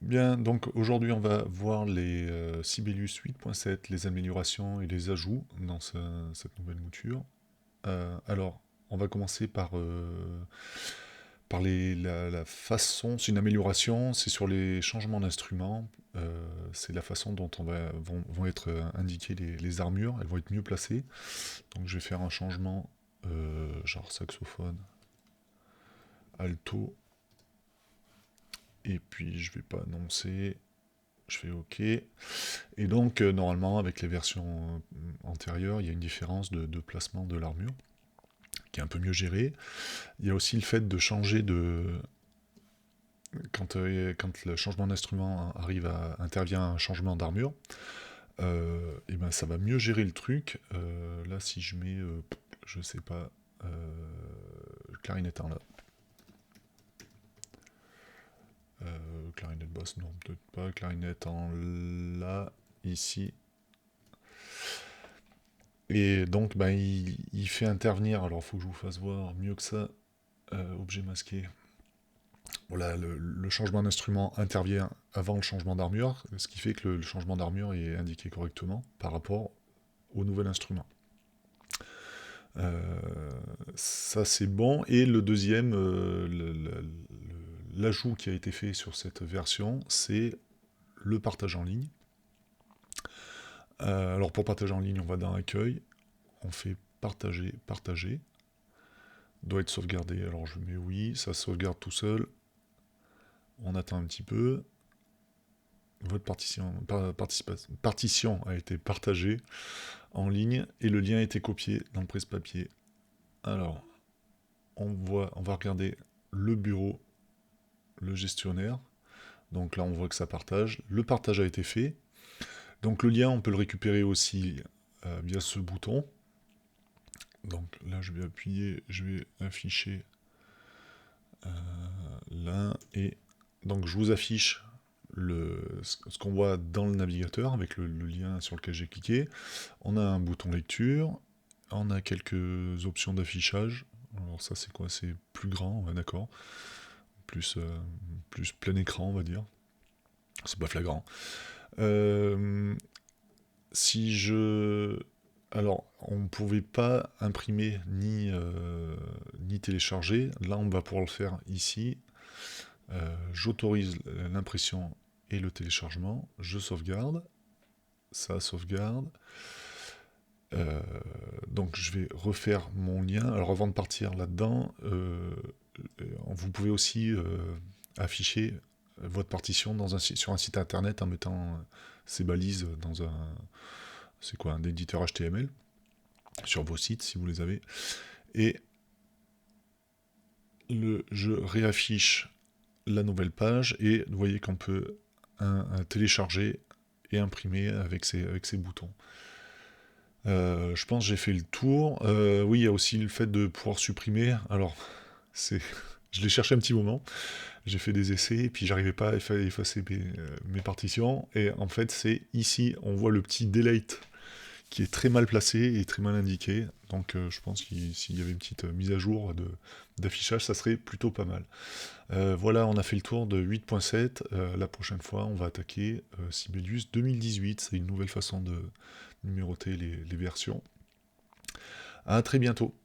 Bien, donc aujourd'hui on va voir les Sibelius 8.7, les améliorations et les ajouts dans cette nouvelle mouture. Alors, on va commencer par la façon, c'est une amélioration, c'est sur les changements d'instruments, c'est la façon dont vont être indiquées les armures, elles vont être mieux placées. Donc je vais faire un changement genre saxophone, alto, et puis je vais pas annoncer, je fais OK. Et donc normalement avec les versions antérieures, il y a une différence de placement de l'armure qui est un peu mieux gérée. Il y a aussi le fait de changer de, quand le changement d'instrument intervient un changement d'armure, et ben ça va mieux gérer le truc. Là, si je mets, je sais pas, clarinette en là, clarinette basse, non, peut-être pas, clarinette en là, ici. Et donc, ben, il fait intervenir, alors il faut que je vous fasse voir mieux que ça, objet masqué. Voilà, le changement d'instrument intervient avant le changement d'armure, ce qui fait que le changement d'armure est indiqué correctement par rapport au nouvel instrument. Ça c'est bon. Et le deuxième, l'ajout qui a été fait sur cette version, c'est le partage en ligne. Alors pour partager en ligne, on va dans Accueil, on fait partager, partager. Doit être sauvegardé, alors je mets oui, ça sauvegarde tout seul. On attend un petit peu. Votre partition a été partagée en ligne et le lien a été copié dans le presse-papier. Alors, on va regarder le bureau, le gestionnaire. Donc là, on voit que ça partage. Le partage a été fait. Donc le lien, on peut le récupérer aussi via ce bouton. Donc là, je vais appuyer, je vais afficher là. Et donc je vous affiche ce qu'on voit dans le navigateur avec le lien sur lequel j'ai cliqué. On a un bouton lecture, on a quelques options d'affichage. Alors ça c'est quoi? C'est plus grand, ouais, d'accord. Plus, plus plein écran on va dire. C'est pas flagrant. Si je... Alors, on ne pouvait pas imprimer ni télécharger. Là, on va pouvoir le faire ici. J'autorise l'impression et le téléchargement. Je sauvegarde. Ça sauvegarde. Donc je vais refaire mon lien. Alors avant de partir là-dedans, vous pouvez aussi afficher votre partition sur un site internet en mettant ces balises dans c'est quoi, un éditeur HTML sur vos sites si vous les avez. Et je réaffiche la nouvelle page et vous voyez qu'on peut télécharger et imprimer avec ces boutons. Je pense que j'ai fait le tour. Oui, il y a aussi le fait de pouvoir supprimer. Alors, je l'ai cherché un petit moment. J'ai fait des essais et puis j'arrivais pas à effacer mes partitions. Et en fait, c'est ici, on voit le petit delete qui est très mal placé et très mal indiqué. Donc, je pense s'il y avait une petite mise à jour d'affichage, ça serait plutôt pas mal. Voilà, on a fait le tour de 8.7. La prochaine fois, on va attaquer Sibelius 2018. C'est une nouvelle façon de numéroter les versions. À très bientôt.